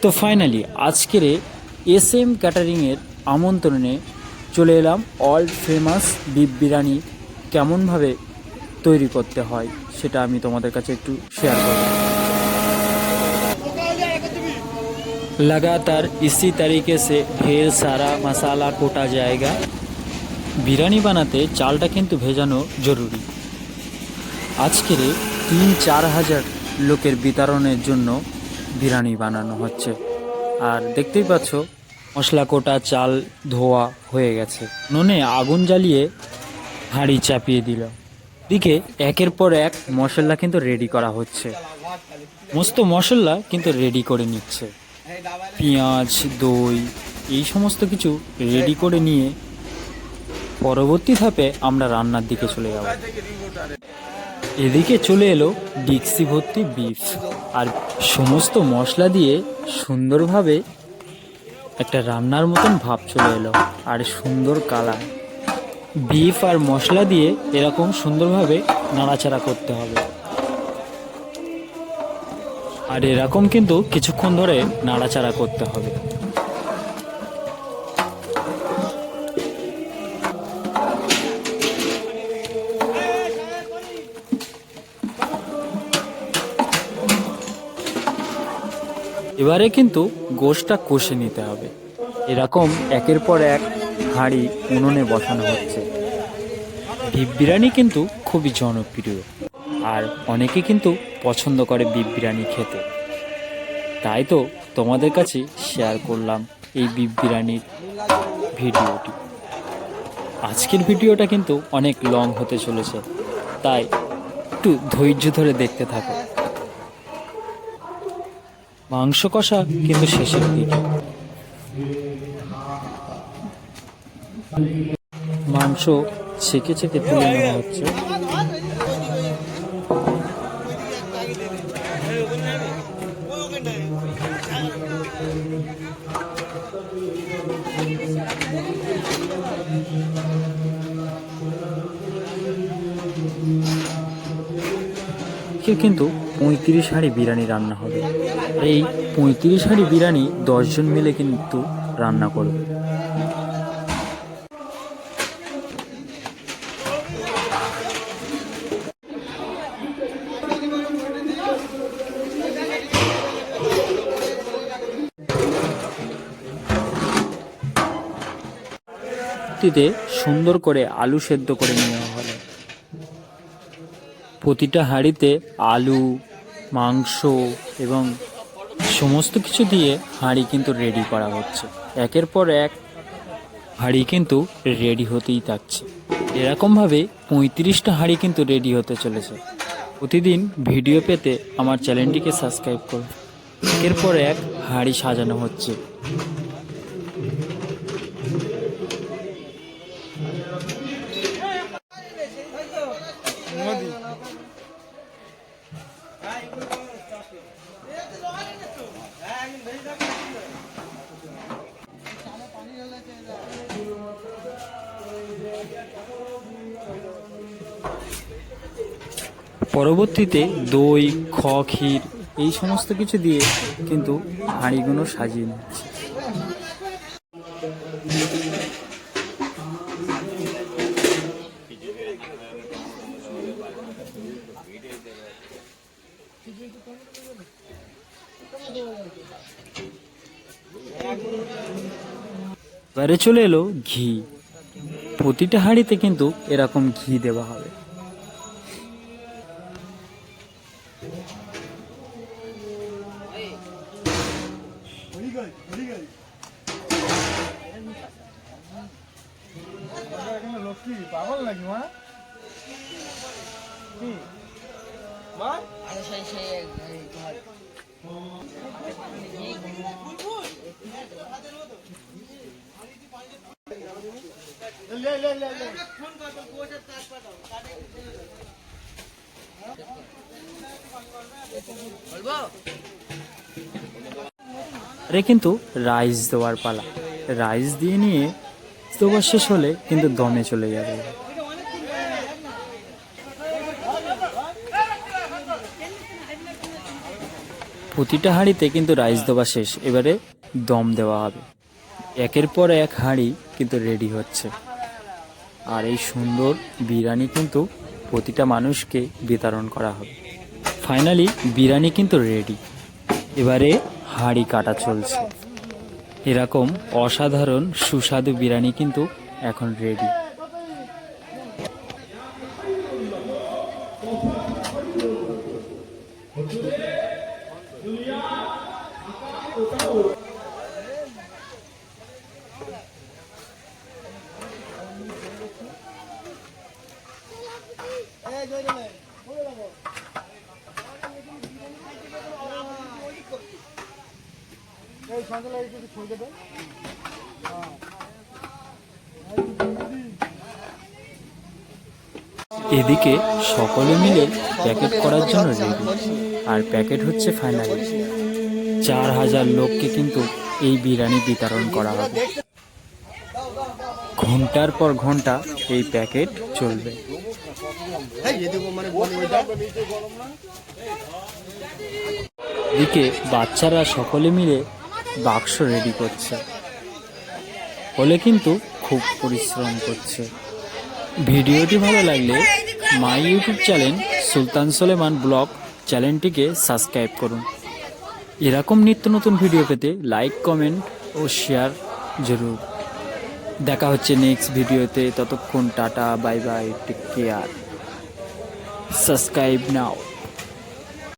তো ফাইনালি আজকের এসএম ক্যাটারিংয়ের আমন্ত্রণে চলে এলাম ওয়ার্ল্ড ফেমাস বিফ বিরিয়ানি কেমনভাবে তৈরি করতে হয় সেটা আমি তোমাদের কাছে একটু শেয়ার করব। लगातार इसी तरीके से ढेर सारा मसाला कोटा जाएगा। बिरयानी बनाते चालटा किन्तु भेजानो जरूरी। आजकेर 3-4 হাজার লোকের বিতরণের জন্য বিরিয়ানি বানানো হচ্ছে। আর দেখতেই পাচ্ছ মশলা কোটা চাল ধোয়া হয়ে গেছে। নুনে আগুন জ্বালিয়ে হাঁড়ি চাপিয়ে দিল। দিকে একের পর এক মশলা কিন্তু রেডি করা হচ্ছে। মস্ত মশলা কিন্তু রেডি করে নিচ্ছে। পেঁয়াজ, দই এই সমস্ত কিছু রেডি করে নিয়ে পরবর্তী ধাপে আমরা রান্নার দিকে চলে যাব। এদিকে চলে এলো ডিক্সি ভর্তি বিফ আর সমস্ত মশলা দিয়ে সুন্দরভাবে একটা রান্নার মতন ভাব চলে এলো আর সুন্দর কালার। বিফ আর মশলা দিয়ে এরকম সুন্দরভাবে নাড়াচাড়া করতে হবে। আর এরকম কিন্তু কিছুক্ষণ ধরে নাড়াচাড়া করতে হবে। এবারে কিন্তু গোশটা কষে নিতে হবে। এরকম একের পর এক হাঁড়ি উনুনে বসানো হচ্ছে। বিফ বিরিয়ানি কিন্তু খুবই জনপ্রিয় আর অনেকে কিন্তু পছন্দ করে বিফ বিরিয়ানি খেতে। তাই তো তোমাদের কাছে শেয়ার করলাম এই বিফ বিরিয়ানির ভিডিওটি। আজকের ভিডিওটা কিন্তু অনেক লং হতে চলেছে, তাই একটু ধৈর্য ধরে দেখতে থাকো। মাংস কষা কিন্তু শেষের দিকে। মাংস ছেঁকে ছেঁকে তুলে নেওয়া হচ্ছে। কিন্তু 35 হাঁড়ি বিরিয়ানি রান্না হবে। এই 35 হাঁড়ি বিরিয়ানি 10 জন মিলে কিন্তু রান্না করবে। সুন্দর করে আলু সেদ্ধ করে নেওয়া হলো। প্রতিটা হাঁড়িতে আলু, মাংস এবং সমস্ত কিছু দিয়ে হাঁড়ি কিন্তু রেডি করা হচ্ছে। একের পর এক হাঁড়ি কিন্তু রেডি হতেই থাকছে। এরকমভাবে 35টা হাঁড়ি কিন্তু রেডি হতে চলেছে। প্রতিদিন ভিডিও পেতে আমার চ্যানেলটিকে সাবস্ক্রাইব করুন। একের পর এক হাঁড়ি সাজানো হচ্ছে। পরবর্তীতে দই, ক্ষীর এই সমস্ত কিছু দিয়ে কিন্তু হাঁড়িগুলো সাজিয়ে নিচ্ছে। এবারে চলে এলো ঘি। প্রতিটা হাঁড়িতে কিন্তু এরকম ঘি দেওয়া হবে। পাগল নাকি মা? আরে কিন্তু রাইস দেওয়ার পালা। রাইস দিয়ে নিয়ে দেওয়া শেষ হলে কিন্তু দমে চলে যাবে। প্রতিটা হাঁড়িতে কিন্তু রাইস দেওয়া শেষ, এবারে দম দেওয়া হবে। একের পর এক হাঁড়ি কিন্তু রেডি হচ্ছে। আর এই সুন্দর বিরিয়ানি কিন্তু প্রতিটা মানুষকে বিতরণ করা হবে। ফাইনালি বিরিয়ানি কিন্তু রেডি, এবারে হাঁড়ি কাটা চলছে। এরকম অসাধারণ সুস্বাদু বিরিয়ানি কিন্তু এখন রেডি। এদিকে সকলে মিলে প্যাকেট করার জন্য রেডি, আর প্যাকেট হচ্ছে ফাইনালি 4000 লোককে কিন্তু এই বিরিয়ানি বিতরণ করা হবে। ঘন্টার পর ঘন্টা এই প্যাকেট চলবে। এদিকে বাচ্চারা সকলে মিলে বাক্স রেডি করছে, হলে কিন্তু খুব পরিশ্রম করছে। ভিডিওটি ভালো লাগলে my YouTube channel Sultan Suleman blog চ্যানেলটিকে সাবস্ক্রাইব করুন। এরকম নিত্য নতুন ভিডিও পেতে লাইক, কমেন্ট ও শেয়ার জরুর। দেখা হচ্ছে নেক্সট ভিডিওতে, ততক্ষণ tata, bye bye, take care, subscribe নাও।